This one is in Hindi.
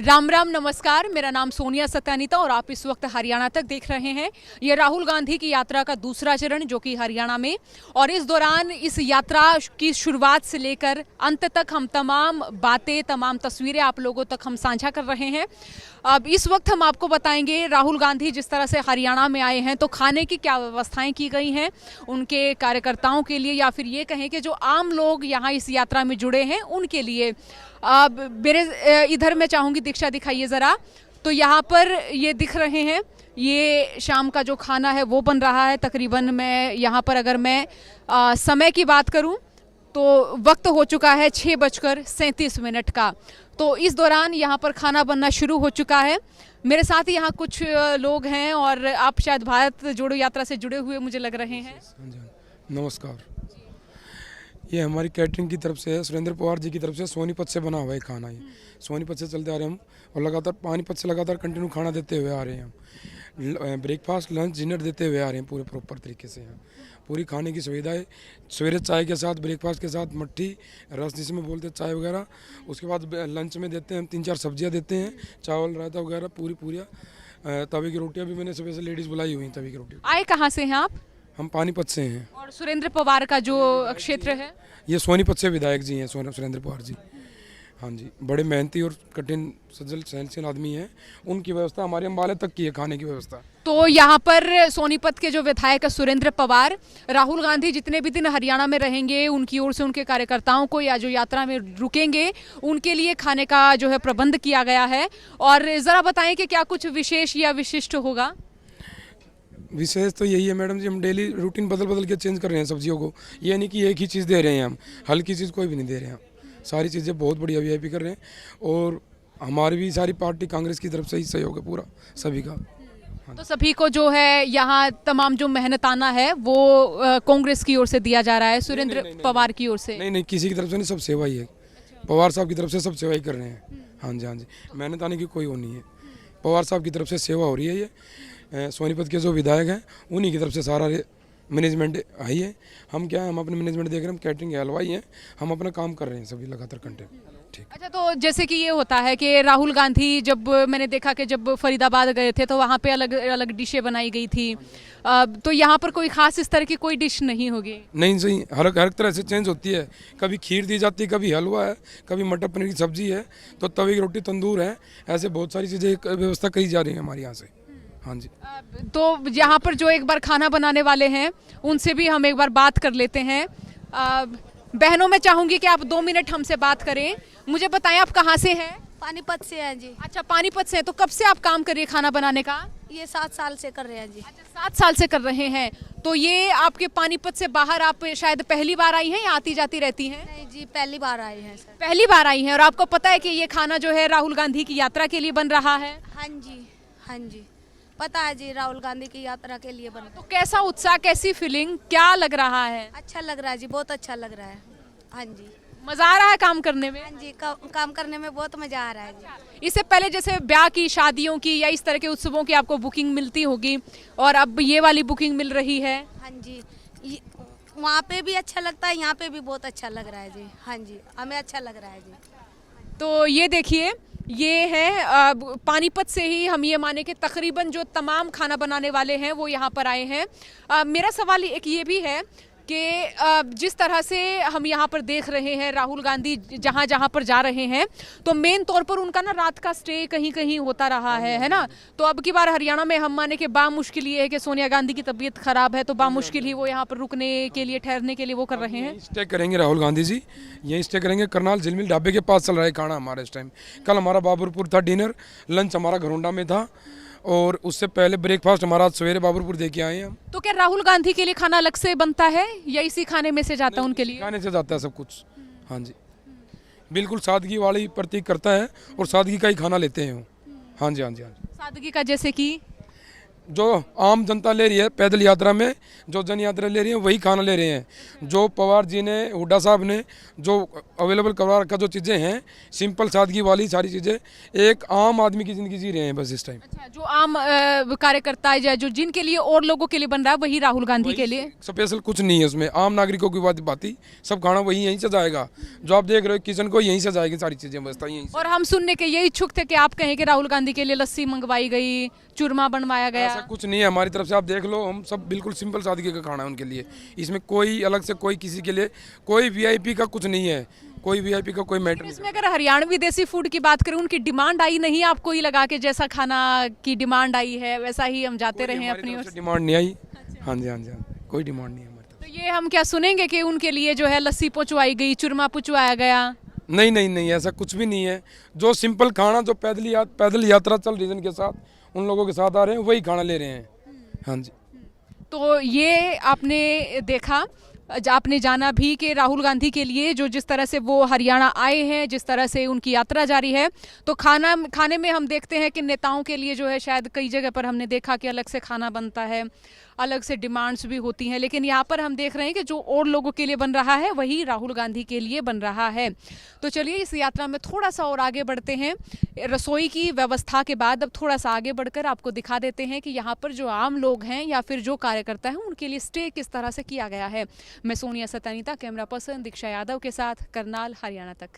राम राम नमस्कार। मेरा नाम सोनिया सत्यानीता और आप इस वक्त हरियाणा तक देख रहे हैं। ये राहुल गांधी की यात्रा का दूसरा चरण जो कि हरियाणा में, और इस दौरान इस यात्रा की शुरुआत से लेकर अंत तक हम तमाम बातें, तमाम तस्वीरें आप लोगों तक हम साझा कर रहे हैं। अब इस वक्त हम आपको बताएंगे राहुल गांधी जिस तरह से हरियाणा में आए हैं तो खाने की क्या व्यवस्थाएं की गई हैं उनके कार्यकर्ताओं के लिए, या फिर ये कहें कि जो आम लोग यहाँ इस यात्रा में जुड़े हैं उनके लिए। अब मेरे इधर मैं चाहूँगी दीक्षा दिखाइए ज़रा। तो यहाँ पर ये दिख रहे हैं, ये शाम का जो खाना है वो बन रहा है। तकरीबन मैं यहाँ पर अगर मैं समय की बात करूँ तो वक्त हो चुका है 6:37 का। तो इस दौरान यहाँ पर खाना बनना शुरू हो चुका है। मेरे साथ यहाँ कुछ लोग हैं और आप शायद भारत जोड़ो यात्रा से जुड़े हुए मुझे लग रहे हैं। नमस्कार। ये हमारी कैटरिंग की तरफ से है, सुरेंद्र पवार जी की तरफ से सोनीपत से बना हुआ है खाना। ये सोनीपत से चलते आ रहे हैं हम, और लगातार पानीपत से लगातार कंटिन्यू खाना देते हुए आ रहे हैं हम। ब्रेकफास्ट, लंच, डिनर देते हुए आ रहे हैं पूरे प्रॉपर तरीके से। यहाँ पूरी खाने की सुविधा है। सवेरे चाय के साथ, ब्रेकफास्ट के साथ मट्ठी, रस जिसमें बोलते हैं चाय वगैरह। उसके बाद लंच में देते हैं हम 3-4 सब्जियाँ देते हैं, चावल, रायता वगैरह पूरी तवे की रोटियाँ भी मैंने सुबह से लेडीज़ बुलाई हुई हैं। तवे की रोटी। आए कहाँ से हैं आप? हम पानीपत से हैं। और सुरेंद्र पवार का जो क्षेत्र है? ये सोनीपत से विधायक जी हैं, सुरेंद्र पवार जी। हाँ जी, बड़े मेहनती और कठिन सज्जन सहनशील आदमी हैं। उनकी व्यवस्था हमारे अम्बाले तक की है, खाने की व्यवस्था। तो यहाँ पर सोनीपत के जो विधायक सुरेंद्र पवार, राहुल गांधी जितने भी दिन हरियाणा में रहेंगे उनकी ओर से उनके कार्यकर्ताओं को या जो यात्रा में रुकेंगे उनके लिए खाने का जो है प्रबंध किया गया है। और ज़रा बताएं कि क्या कुछ विशेष या विशिष्ट होगा? विशेष तो यही है मैडम जी, हम डेली रूटीन बदल के चेंज कर रहे हैं सब्जियों को। ये नहीं कि एक ही चीज़ दे रहे हैं हम, हल्की चीज़ कोई भी नहीं दे रहे हैं। सारी चीज़ें बहुत बढ़िया वीआईपी कर रहे हैं। और हमारी भी सारी पार्टी कांग्रेस की तरफ से ही सहयोग है पूरा सभी का। तो सभी को जो है यहाँ तमाम जो मेहनताना है वो कांग्रेस की ओर से दिया जा रहा है, सुरेंद्र पवार की ओर से? नहीं, किसी की तरफ से नहीं, सब सेवा ही है। पवार साहब की तरफ से सब सेवा ही कर रहे हैं। हाँ जी, मेहनताने की कोई वो नहीं है। पवार साहब की तरफ से सेवा हो रही है। ये सोनीपत के जो विधायक हैं उन्हीं की तरफ से सारा मैनेजमेंट आई है। हम क्या है, हम अपने मैनेजमेंट देख रहे हैं, हम कैटरिंग के हलवाई हैं, हम अपना काम कर रहे हैं सभी लगातार कंटिन्यू। ठीक। अच्छा, तो जैसे कि ये होता है कि राहुल गांधी, जब मैंने देखा कि जब फरीदाबाद गए थे तो वहाँ पे अलग अलग डिशें बनाई गई थी। तो यहाँ पर कोई खास इस तरह की कोई डिश नहीं होगी? नहीं, सही हर तरह से चेंज होती है। कभी खीर दी जाती है, कभी हलवा है, कभी मटर पनीर की सब्जी है, तो तवे की रोटी, तंदूर है। ऐसे बहुत सारी चीज़ें व्यवस्था करी जा रही है हमारे यहाँ से। हाँ जी। तो यहाँ पर जो एक बार खाना बनाने वाले हैं उनसे भी हम एक बार बात कर लेते हैं। बहनों, मैं चाहूँगी कि आप 2 मिनट हमसे बात करें। मुझे बताएं आप कहाँ से हैं? पानीपत से हैं जी। अच्छा, पानीपत से हैं। तो कब से आप काम कर रही है खाना बनाने का? ये 7 साल से कर रहे हैं जी। अच्छा, 7 साल से कर रहे हैं। तो ये आपके पानीपत से बाहर आप शायद पहली बार आई हैं या आती जाती रहती हैं? नहीं जी, पहली बार आए हैं सर। पहली बार आई हैं। और आपको पता है कि ये खाना जो है राहुल गांधी की यात्रा के लिए बन रहा है? हाँ जी, पता है जी, राहुल गांधी की यात्रा के लिए बना। तो कैसा उत्साह, कैसी फीलिंग, क्या लग रहा है? अच्छा लग रहा है जी, बहुत अच्छा लग रहा है। हाँ जी, मजा आ रहा है काम करने में? हाँ जी, काम करने में बहुत मजा आ रहा है जी। इससे पहले जैसे ब्याह की, शादियों की या इस तरह के उत्सवों की आपको बुकिंग मिलती होगी, और अब ये वाली बुकिंग मिल रही है? हाँ जी, वहाँ पे भी अच्छा लगता है, यहाँ पे भी बहुत अच्छा लग रहा है जी। हाँ जी, हमें अच्छा लग रहा है जी। तो ये देखिए, ये है पानीपत से ही हम ये माने कि तकरीबन जो तमाम खाना बनाने वाले हैं वो यहाँ पर आए हैं। मेरा सवाल एक ये भी है कि जिस तरह से हम यहाँ पर देख रहे हैं राहुल गांधी जहाँ जहाँ पर जा रहे हैं, तो मेन तौर पर उनका ना रात का स्टे कहीं कहीं होता रहा है ना? तो अब की बार हरियाणा में हम माने कि बामुश्किल ये है कि सोनिया गांधी की तबीयत खराब है, तो बामुश्किल ही वो यहाँ पर रुकने के लिए, ठहरने के लिए वो कर रहे हैं। स्टे करेंगे राहुल गांधी जी, यहीं स्टे करेंगे। करनाल झिलमिल ढाबे के पास चल रहा है खाना हमारा इस टाइम। कल हमारा बाबरपुर था डिनर, लंच हमारा घरोंडा में था, और उससे पहले ब्रेकफास्ट हमारा आज सवेरे बाबरपुर दे के आए हैं हम। तो क्या राहुल गांधी के लिए खाना अलग से बनता है या इसी खाने में से जाता है उनके लिए? खाने से जाता है सब कुछ। हाँ जी, बिल्कुल सादगी वाली प्रतीक करता है और सादगी का ही खाना लेते हैं वो। हाँ जी। सादगी का जैसे कि जो आम जनता ले रही है पैदल यात्रा में, जो जन यात्रा ले रही है वही खाना ले रहे हैं। जो पवार जी ने, हुड्डा साहब ने जो अवेलेबल करवा रखा, जो चीज़ें हैं सिंपल सादगी वाली सारी चीज़ें, एक आम आदमी की ज़िंदगी जी रहे हैं बस इस टाइम। अच्छा, जो आम कार्यकर्ता है या जो जिनके लिए और लोगों के लिए बन रहा है वही राहुल गांधी के लिए। स्पेशल कुछ नहीं है उसमें, आम नागरिकों की बात ही, सब खाना वही यहीं से जाएगा। जो आप देख रहे हो किचन को यहीं से जाएगी सारी चीज़ें, व्यवस्था यहीं से। और हम सुनने के ये इच्छुक थे कि आप कहें कि राहुल गांधी के लिए लस्सी मंगवाई गई, चूरमा बनवाया गया। ऐसा कुछ नहीं है हमारी तरफ से, आप देख लो, हम सब बिल्कुल सिंपल सादगी का खाना है उनके लिए। इसमें कोई अलग से कोई किसी के लिए कोई वीआईपी का कुछ नहीं है, कोई वीआईपी का कोई मैटर नहीं। इसमें अगर हरियाणवी देसी फूड की बात करें, उनकी डिमांड आई नहीं आपको ही लगा के जैसा खाना की डिमांड आई है वैसा ही हम जाते रहे अपनी ओर से? डिमांड नहीं आई। हाँ जी, हाँ जी, कोई डिमांड नहीं है हमारी तरफ तो ये हम क्या सुनेंगे कि उनके लिए जो है लस्सी पहुंचवाई गई, चूरमा पहुंचवाया गया? से। नहीं नहीं नहीं, ऐसा कुछ भी नहीं है। जो सिंपल खाना, जो पैदल यात्रा चल रही है जिनके साथ, उन लोगों के साथ आ रहे हैं वही खाना ले रहे हैं। हाँ जी। तो ये आपने देखा, आपने जाना भी कि राहुल गांधी के लिए जो जिस तरह से वो हरियाणा आए हैं, जिस तरह से उनकी यात्रा जारी है, तो खाने में हम देखते हैं कि नेताओं के लिए जो है शायद कई जगह पर हमने देखा कि अलग से खाना बनता है, अलग से डिमांड्स भी होती हैं, लेकिन यहाँ पर हम देख रहे हैं कि जो और लोगों के लिए बन रहा है वही राहुल गांधी के लिए बन रहा है। तो चलिए इस यात्रा में थोड़ा सा और आगे बढ़ते हैं। रसोई की व्यवस्था के बाद अब थोड़ा सा आगे बढ़कर आपको दिखा देते हैं कि यहाँ पर जो आम लोग हैं या फिर जो कार्यकर्ता हैं उनके लिए स्टे किस तरह से किया गया है। मैं सोनिया सतानीता, कैमरा पर्सन दीक्षा यादव के साथ, करनाल, हरियाणा तक।